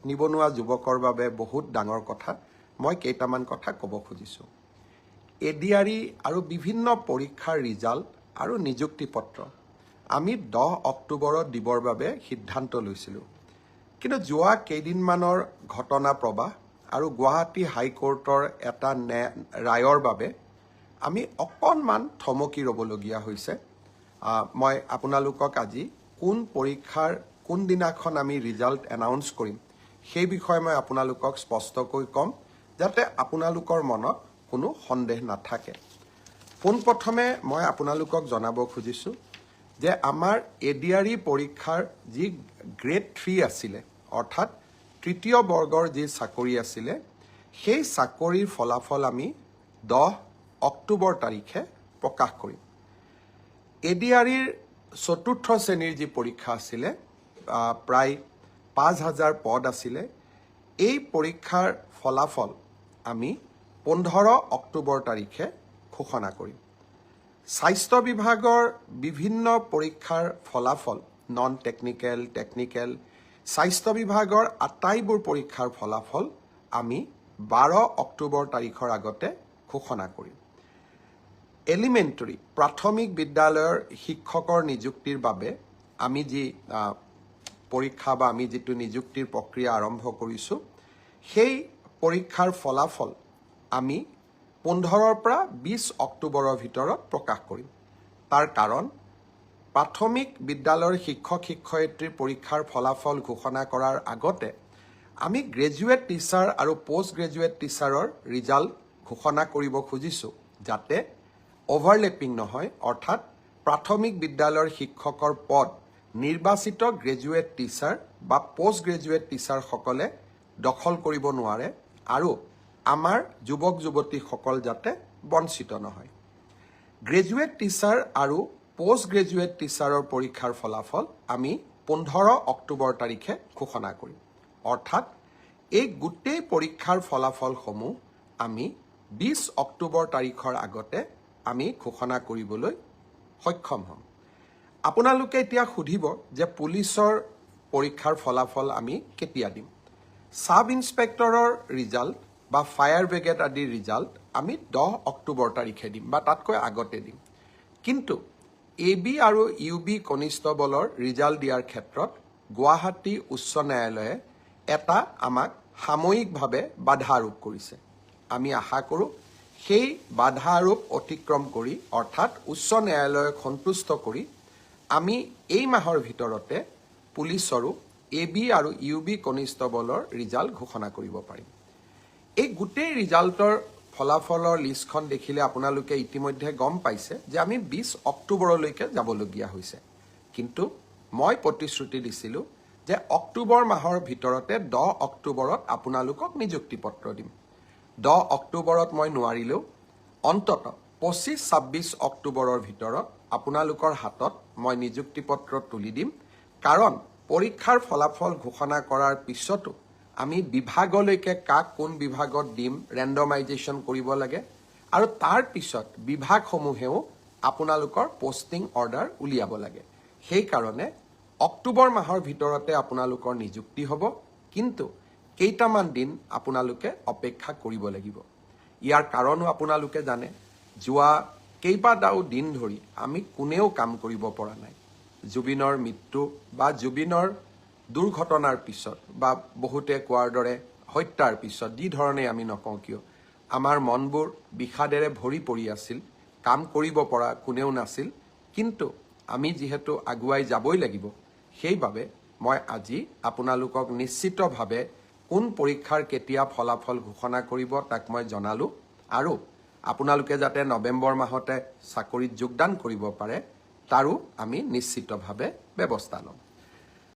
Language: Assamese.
নিবনুৱা যুৱকৰ বাবে বহুত ডাঙৰ কথা মই কেইটামান কথা ক'ব খুজিছোঁ এডিআৰই আৰু বিভিন্ন পৰীক্ষাৰ ৰিজাল্ট আৰু নিযুক্তি পত্ৰ আমি 10 অক্টোবৰত দিবৰ বাবে সিদ্ধান্ত লৈছিলোঁ কিন্তু যোৱা কেইদিনমানৰ ঘটনা প্ৰবাহ আৰু গুৱাহাটী হাইকোৰ্টৰ এটা ৰায়ৰ বাবে আমি অকণমান থমকি ৰ'বলগীয়া হৈছে মই আপোনালোকক আজি কোন পৰীক্ষাৰ কোন দিনাখন আমি ৰিজাল্ট এনাউন্স কৰিম সেই বিষয়ে মই আপোনালোকক স্পষ্টকৈ ক'ম যাতে আপোনালোকৰ মনত কোনো সন্দেহ নাথাকে পোনপ্ৰথমে মই আপোনালোকক জনাব খুজিছোঁ যে আমাৰ এডিআৰই পৰীক্ষাৰ যি গ্ৰেড 3 আছিলে অৰ্থাৎ তৃতীয় বৰ্গৰ যি চাকৰি আছিলে সেই চাকৰিৰ ফলাফল আমি 10 অক্টোবৰ তাৰিখে প্ৰকাশ কৰিম এডিআৰইৰ চতুৰ্থ শ্ৰেণীৰ যি পৰীক্ষা আছিলে প্ৰায় 5000 পদ আছিলে এই পৰীক্ষাৰ ফলাফল আমি 15 অক্টোবৰ তাৰিখে ঘোষণা কৰিম স্বাস্থ্য বিভাগৰ বিভিন্ন পৰীক্ষাৰ ফলাফল নন টেকনিক্যাল টেকনিক্যাল স্বাস্থ্য বিভাগৰ আটাইবোৰ পৰীক্ষাৰ ফলাফল আমি 12 অক্টোবৰ তাৰিখৰ আগতে ঘোষণা কৰিম এলিমেণ্টাৰী প্ৰাথমিক বিদ্যালয়ৰ শিক্ষকৰ নিযুক্তিৰ বাবে আমি যি পৰীক্ষা বা আমি যিটো নিযুক্তিৰ প্ৰক্ৰিয়া আৰম্ভ কৰিছোঁ সেই পৰীক্ষাৰ ফলাফল আমি 15ৰ পৰা 20 অক্টোবৰৰ ভিতৰত প্ৰকাশ কৰিম তাৰ কাৰণ প্ৰাথমিক বিদ্যালয়ৰ শিক্ষক শিক্ষয়িত্ৰীৰ পৰীক্ষাৰ ফলাফল ঘোষণা কৰাৰ আগতে আমি গ্ৰেজুৱেট টিচাৰ আৰু পোষ্ট গ্ৰেজুৱেট টিচাৰৰ ৰিজাল্ট ঘোষণা কৰিব খুজিছোঁ যাতে অভাৰলেপিং নহয় অৰ্থাৎ প্ৰাথমিক বিদ্যালয়ৰ শিক্ষকৰ পদ নিৰ্বাচিত গ্ৰেজুৱেট টিচাৰ বা পোষ্ট গ্ৰেজুৱেট টিচাৰসকলে দখল কৰিব নোৱাৰে আৰু আমাৰ যুৱক যুৱতীসকল যাতে বঞ্চিত নহয় গ্ৰেজুৱেট টিচাৰ আৰু পোষ্ট গ্ৰেজুৱেট টিচাৰৰ পৰীক্ষাৰ ফলাফল আমি 15 অক্টোবৰ তাৰিখে ঘোষণা কৰিম অৰ্থাৎ এই গোটেই পৰীক্ষাৰ ফলাফলসমূহ আমি 20 অক্টোবৰ তাৰিখৰ আগতে আমি ঘোষণা কৰিবলৈ সক্ষম হ'ম আপোনালোকে এতিয়া সুধিব যে পুলিচৰ পৰীক্ষাৰ ফলাফল আমি কেতিয়া দিম সাব ইন্সপেক্টৰৰ ৰিজাল্ট বা ফায়াৰ ব্ৰিগেড আদিৰ ৰিজাল্ট আমি 10 অক্টোবৰ তাৰিখে দিম বা তাতকৈ আগতে দিম কিন্তু এবি আৰু ইউবি কনিষ্টবলৰ ৰিজাল্ট দিয়াৰ ক্ষেত্ৰত গুৱাহাটী উচ্চ ন্যায়ালয়ে এটা আমাক সাময়িকভাৱে বাধা আৰোপ কৰিছে আমি আশা কৰোঁ সেই বাধা আৰোপ অতিক্ৰম কৰি অৰ্থাৎ উচ্চ ন্যায়ালয়ক সন্তুষ্ট কৰি আমি এই মাহৰ ভিতৰতে পুলিচৰো এবি আৰু ইউবি কনিষ্টবলৰ ৰিজাল্ট ঘোষণা কৰিব পাৰিম এই গোটেই ৰিজাল্টৰ ফলাফলৰ লিষ্টখন দেখিলে আপোনালোকে ইতিমধ্যে গম পাইছে যে আমি 20 অক্টোবৰলৈকে যাবলগীয়া হৈছে কিন্তু মই প্ৰতিশ্ৰুতি দিছিলোঁ যে অক্টোবৰ মাহৰ ভিতৰতে 10 অক্টোবৰত আপোনালোকক নিযুক্তি পত্ৰ দিম 10 অক্টোবৰত মই নোৱাৰিলেও অন্তত 25-26 অক্টোবৰৰ ভিতৰত আপোনালোকৰ হাতত মই নিযুক্তি পত্ৰ তুলি দিম কাৰণ পৰীক্ষাৰ ফলাফল ঘোষণা কৰাৰ পিছতো আমি বিভাগলৈকে কাক কোন বিভাগত দিম ৰেণ্ডমাইজেশ্যন কৰিব লাগে আৰু তাৰ পিছত বিভাগসমূহেও আপোনালোকৰ পোষ্টিং অৰ্ডাৰ উলিয়াব লাগে সেই কাৰণে অক্টোবৰ মাহৰ ভিতৰতে আপোনালোকৰ নিযুক্তি হ'ব কিন্তু কেইটামান দিন আপোনালোকে অপেক্ষা কৰিব লাগিব ইয়াৰ কাৰণো আপোনালোকে জানে যোৱা কেইবাটাও দিন ধৰি আমি কোনেও কাম কৰিব পৰা নাই জুবিনৰ মৃত্যু বা জুবিনৰ দুৰ্ঘটনাৰ পিছত বা বহুতে কোৱাৰ দৰে হত্যাৰ পিছত যি ধৰণে আমি নকওঁ কিয় আমাৰ মনবোৰ বিষাদেৰে ভৰি পৰি আছিল কাম কৰিব পৰা কোনেও নাছিল কিন্তু আমি যিহেতু আগুৱাই যাবই লাগিব সেইবাবে মই আজি আপোনালোকক নিশ্চিতভাৱে কোন পৰীক্ষাৰ কেতিয়া ফলাফল ঘোষণা কৰিব তাক মই জনালোঁ আৰু আপোনালোকে যাতে নৱেম্বৰ মাহতে চাকৰিত যোগদান কৰিব পাৰে তাৰো আমি নিশ্চিতভাৱে ব্যৱস্থা ল'ম